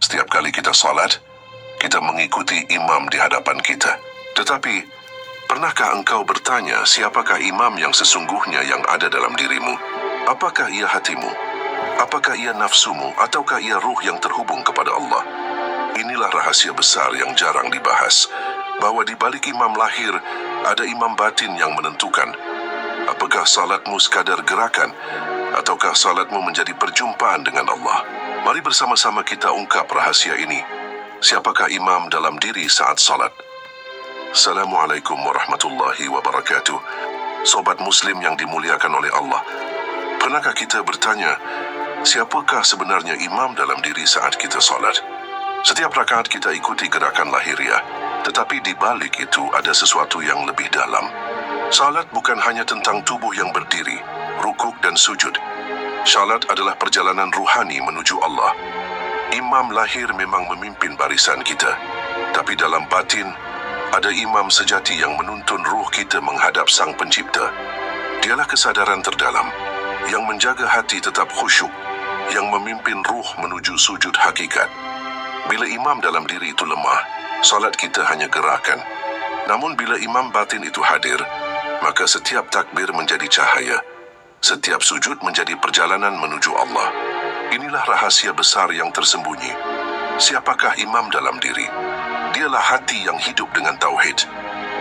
Setiap kali kita salat, kita mengikuti imam di hadapan kita. Tetapi, pernahkah engkau bertanya siapakah imam yang sesungguhnya yang ada dalam dirimu? Apakah ia hatimu? Apakah ia nafsumu? Ataukah ia ruh yang terhubung kepada Allah? Inilah rahasia besar yang jarang dibahas, bahwa di balik imam lahir ada imam batin yang menentukan. Apakah salatmu sekadar gerakan, ataukah salatmu menjadi perjumpaan dengan Allah? Mari bersama-sama kita ungkap rahasia ini. Siapakah imam dalam diri saat salat? Assalamualaikum warahmatullahi wabarakatuh. Sobat muslim yang dimuliakan oleh Allah, pernahkah kita bertanya, siapakah sebenarnya imam dalam diri saat kita salat? Setiap rakaat kita ikuti gerakan lahiriah, tetapi di balik itu ada sesuatu yang lebih dalam. Salat bukan hanya tentang tubuh yang berdiri, rukuk dan sujud. Salat adalah perjalanan ruhani menuju Allah. Imam lahir memang memimpin barisan kita, tapi dalam batin ada imam sejati yang menuntun ruh kita menghadap Sang Pencipta. Dialah kesadaran terdalam yang menjaga hati tetap khusyuk, yang memimpin ruh menuju sujud hakikat. Bila imam dalam diri itu lemah, salat kita hanya gerakan. Namun bila imam batin itu hadir, maka setiap takbir menjadi cahaya, setiap sujud menjadi perjalanan menuju Allah. Inilah rahasia besar yang tersembunyi. Siapakah imam dalam diri? Dialah hati yang hidup dengan tauhid.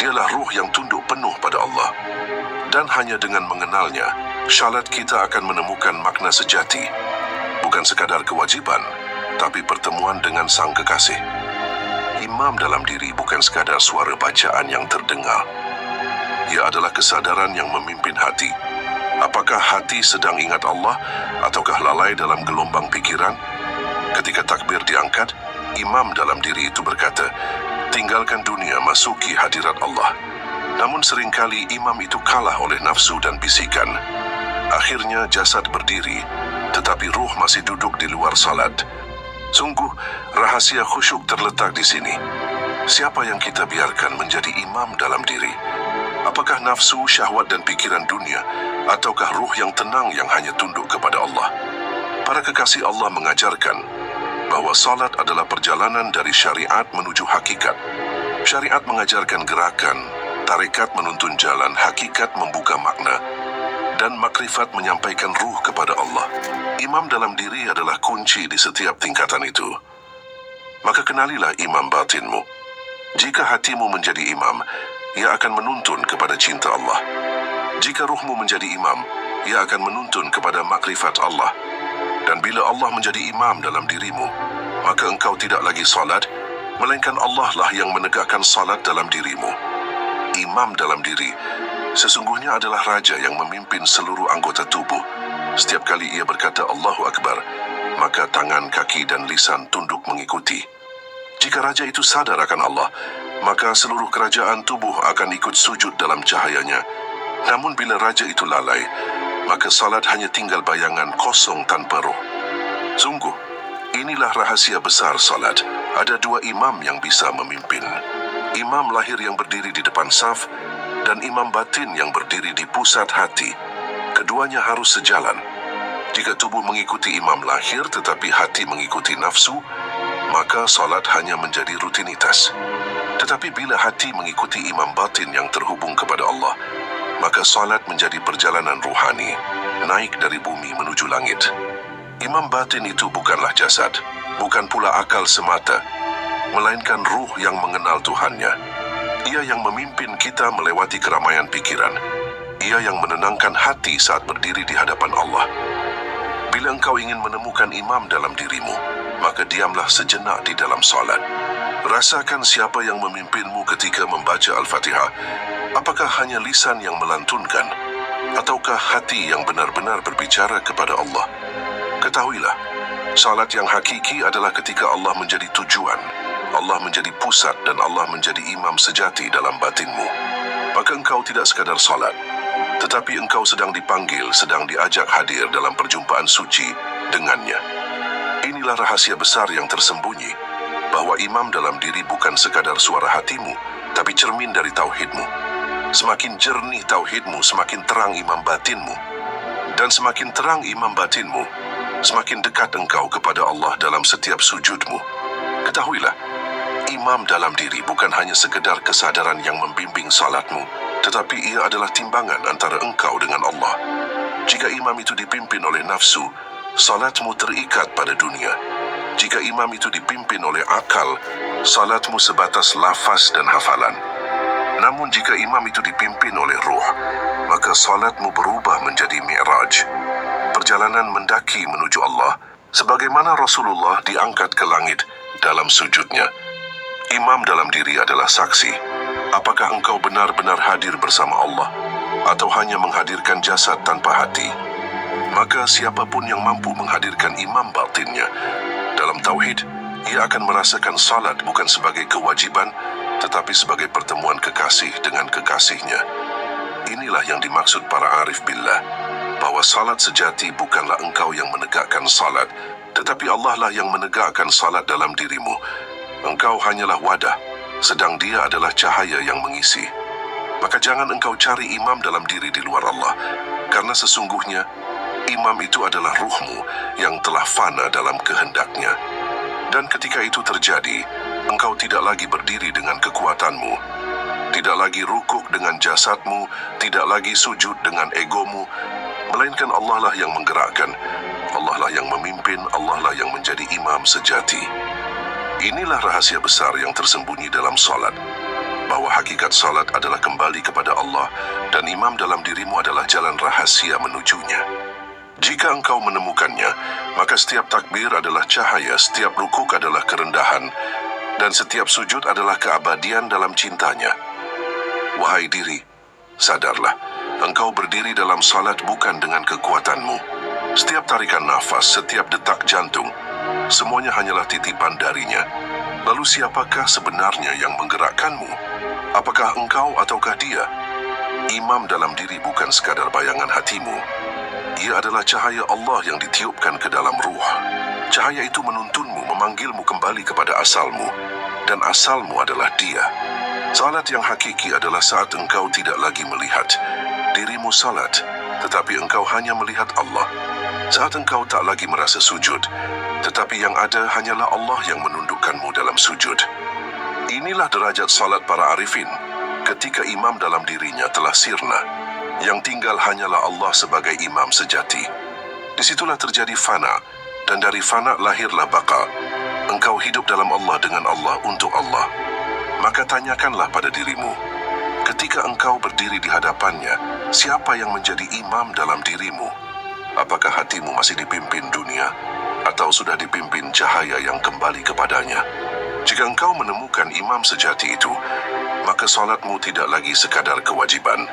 Dialah ruh yang tunduk penuh pada Allah. Dan hanya dengan mengenalnya, salat kita akan menemukan makna sejati. Bukan sekadar kewajiban, tapi pertemuan dengan Sang Kekasih. Imam dalam diri bukan sekadar suara bacaan yang terdengar. Ia adalah kesadaran yang memimpin hati. Apakah hati sedang ingat Allah, ataukah lalai dalam gelombang pikiran? Ketika takbir diangkat, imam dalam diri itu berkata, tinggalkan dunia, masuki hadirat Allah. Namun seringkali imam itu kalah oleh nafsu dan bisikan. Akhirnya jasad berdiri, tetapi ruh masih duduk di luar salat. Sungguh, rahasia khusyuk terletak di sini. Siapa yang kita biarkan menjadi imam dalam diri? Apakah nafsu, syahwat dan pikiran dunia, ataukah ruh yang tenang yang hanya tunduk kepada Allah? Para kekasih Allah mengajarkan bahwa salat adalah perjalanan dari syariat menuju hakikat. Syariat mengajarkan gerakan, tarekat menuntun jalan, hakikat membuka makna, dan makrifat menyampaikan ruh kepada Allah. Imam dalam diri adalah kunci di setiap tingkatan itu. Maka kenalilah imam batinmu. Jika hatimu menjadi imam, ia akan menuntun kepada cinta Allah. Jika ruhmu menjadi imam, ia akan menuntun kepada makrifat Allah. Dan bila Allah menjadi imam dalam dirimu, maka engkau tidak lagi salat, melainkan Allah lah yang menegakkan salat dalam dirimu. Imam dalam diri sesungguhnya adalah raja yang memimpin seluruh anggota tubuh. Setiap kali ia berkata Allahu Akbar, maka tangan, kaki dan lisan tunduk mengikuti. Jika raja itu sadar akan Allah, maka seluruh kerajaan tubuh akan ikut sujud dalam cahayanya. Namun bila raja itu lalai, maka salat hanya tinggal bayangan kosong tanpa roh. Sungguh, inilah rahasia besar salat. Ada dua imam yang bisa memimpin. Imam lahir yang berdiri di depan saf, dan imam batin yang berdiri di pusat hati. Keduanya harus sejalan. Jika tubuh mengikuti imam lahir tetapi hati mengikuti nafsu, maka salat hanya menjadi rutinitas. Tetapi bila hati mengikuti imam batin yang terhubung kepada Allah, maka salat menjadi perjalanan ruhani, naik dari bumi menuju langit. Imam batin itu bukanlah jasad, bukan pula akal semata, melainkan ruh yang mengenal Tuhannya. Ia yang memimpin kita melewati keramaian pikiran. Ia yang menenangkan hati saat berdiri di hadapan Allah. Bila engkau ingin menemukan imam dalam dirimu, maka diamlah sejenak di dalam salat. Rasakan siapa yang memimpinmu ketika membaca Al-Fatihah. Apakah hanya lisan yang melantunkan, ataukah hati yang benar-benar berbicara kepada Allah? Ketahuilah, salat yang hakiki adalah ketika Allah menjadi tujuan, Allah menjadi pusat dan Allah menjadi imam sejati dalam batinmu. Maka engkau tidak sekadar salat, tetapi engkau sedang dipanggil, sedang diajak hadir dalam perjumpaan suci dengannya. Inilah rahasia besar yang tersembunyi, bahwa imam dalam diri bukan sekadar suara hatimu, tapi cermin dari tauhidmu. Semakin jernih tauhidmu, semakin terang imam batinmu. Dan semakin terang imam batinmu, semakin dekat engkau kepada Allah dalam setiap sujudmu. Ketahuilah, imam dalam diri bukan hanya sekedar kesadaran yang membimbing salatmu, tetapi ia adalah timbangan antara engkau dengan Allah. Jika imam itu dipimpin oleh nafsu, salatmu terikat pada dunia. Jika imam itu dipimpin oleh akal, salatmu sebatas lafaz dan hafalan. Namun jika imam itu dipimpin oleh ruh, maka salatmu berubah menjadi mi'raj, perjalanan mendaki menuju Allah, sebagaimana Rasulullah diangkat ke langit dalam sujudnya. Imam dalam diri adalah saksi. Apakah engkau benar-benar hadir bersama Allah, atau hanya menghadirkan jasad tanpa hati? Maka siapapun yang mampu menghadirkan imam batinnya dalam tauhid, ia akan merasakan salat bukan sebagai kewajiban, tetapi sebagai pertemuan kekasih dengan kekasihnya. Inilah yang dimaksud para arif billah, bahwa salat sejati bukanlah engkau yang menegakkan salat, tetapi Allah lah yang menegakkan salat dalam dirimu. Engkau hanyalah wadah, sedang Dia adalah cahaya yang mengisi. Maka jangan engkau cari imam dalam diri di luar Allah, karena sesungguhnya imam itu adalah ruhmu yang telah fana dalam kehendaknya. Dan ketika itu terjadi, engkau tidak lagi berdiri dengan kekuatanmu, tidak lagi rukuk dengan jasadmu, tidak lagi sujud dengan egomu, melainkan Allah lah yang menggerakkan, Allah lah yang memimpin, Allah lah yang menjadi imam sejati. Inilah rahasia besar yang tersembunyi dalam salat, bahwa hakikat salat adalah kembali kepada Allah, dan imam dalam dirimu adalah jalan rahasia menujunya. Jika engkau menemukannya, maka setiap takbir adalah cahaya, setiap rukuk adalah kerendahan, dan setiap sujud adalah keabadian dalam cintanya. Wahai diri, sadarlah, engkau berdiri dalam salat bukan dengan kekuatanmu. Setiap tarikan nafas, setiap detak jantung, semuanya hanyalah titipan darinya. Lalu siapakah sebenarnya yang menggerakkanmu? Apakah engkau ataukah Dia? Imam dalam diri bukan sekadar bayangan hatimu. Ia adalah cahaya Allah yang ditiupkan ke dalam ruh. Cahaya itu menuntunmu, memanggilmu kembali kepada asalmu, dan asalmu adalah Dia. Salat yang hakiki adalah saat engkau tidak lagi melihat dirimu salat, tetapi engkau hanya melihat Allah. Saat engkau tak lagi merasa sujud, tetapi yang ada hanyalah Allah yang menundukkanmu dalam sujud. Inilah derajat salat para arifin, ketika imam dalam dirinya telah sirna. Yang tinggal hanyalah Allah sebagai imam sejati. Disitulah terjadi fana, dan dari fana lahirlah baqa. Engkau hidup dalam Allah, dengan Allah, untuk Allah. Maka tanyakanlah pada dirimu, ketika engkau berdiri di hadapannya, siapa yang menjadi imam dalam dirimu? Apakah hatimu masih dipimpin dunia, atau sudah dipimpin cahaya yang kembali kepadanya? Jika engkau menemukan imam sejati itu, maka salatmu tidak lagi sekadar kewajiban,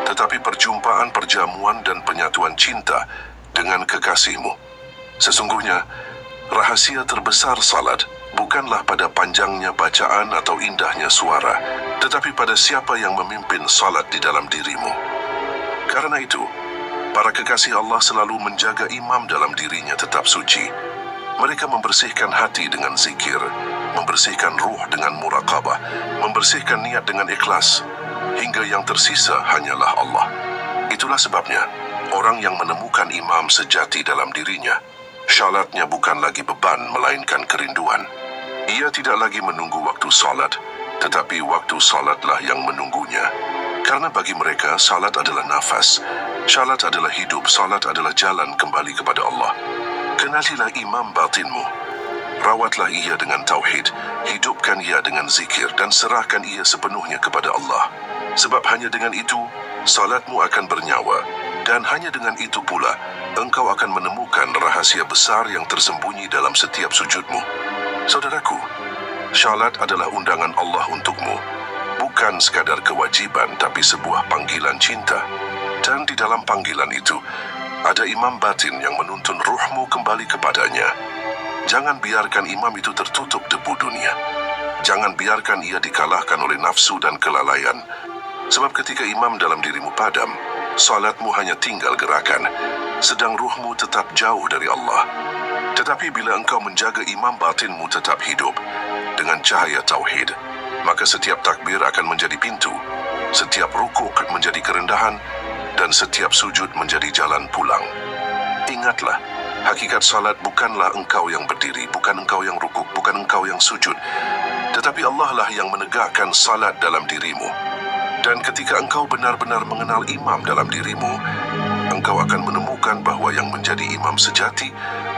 tetapi perjumpaan, perjamuan, dan penyatuan cinta dengan kekasihmu. Sesungguhnya, rahasia terbesar salat bukanlah pada panjangnya bacaan atau indahnya suara, tetapi pada siapa yang memimpin salat di dalam dirimu. Karena itu, para kekasih Allah selalu menjaga imam dalam dirinya tetap suci. Mereka membersihkan hati dengan zikir, membersihkan ruh dengan muraqabah, membersihkan niat dengan ikhlas, hingga yang tersisa hanyalah Allah. Itulah sebabnya, orang yang menemukan imam sejati dalam dirinya, salatnya bukan lagi beban, melainkan kerinduan. Ia tidak lagi menunggu waktu salat, tetapi waktu salatlah yang menunggunya. Karena bagi mereka, salat adalah nafas, salat adalah hidup, salat adalah jalan kembali kepada Allah. Kenalilah imam batinmu. Rawatlah ia dengan tauhid, hidupkan ia dengan zikir, dan serahkan ia sepenuhnya kepada Allah. Sebab hanya dengan itu, salatmu akan bernyawa, dan hanya dengan itu pula, engkau akan menemukan rahasia besar yang tersembunyi dalam setiap sujudmu. Saudaraku, salat adalah undangan Allah untukmu, bukan sekadar kewajiban, tapi sebuah panggilan cinta. Dan di dalam panggilan itu, ada imam batin yang menuntun ruhmu kembali kepadanya. Jangan biarkan imam itu tertutup debu dunia. Jangan biarkan ia dikalahkan oleh nafsu dan kelalaian. Sebab ketika imam dalam dirimu padam, salatmu hanya tinggal gerakan, sedang ruhmu tetap jauh dari Allah. Tetapi bila engkau menjaga imam batinmu tetap hidup dengan cahaya tauhid, maka setiap takbir akan menjadi pintu, setiap rukuk menjadi kerendahan, dan setiap sujud menjadi jalan pulang. Ingatlah, Hakikat salat bukanlah engkau yang berdiri, bukan engkau yang rukuk, bukan engkau yang sujud, tetapi Allah lah yang menegakkan salat dalam dirimu. Dan ketika engkau benar-benar mengenal imam dalam dirimu, engkau akan menemukan bahwa yang menjadi imam sejati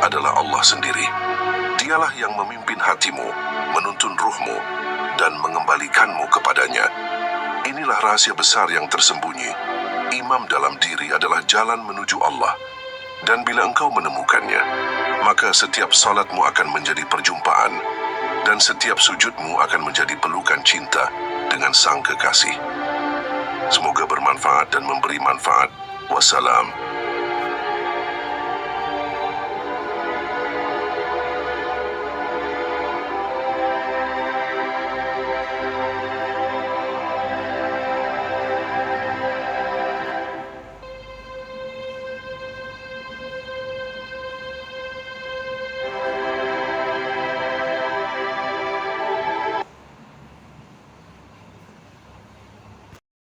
adalah Allah sendiri. Dialah yang memimpin hatimu, menuntun ruhmu, dan mengembalikanmu kepadanya. Inilah rahasia besar yang tersembunyi. Imam dalam diri adalah jalan menuju Allah. Dan bila engkau menemukannya, maka setiap salatmu akan menjadi perjumpaan, dan setiap sujudmu akan menjadi pelukan cinta dengan Sang Kekasih. Semoga bermanfaat dan memberi manfaat. Wassalam.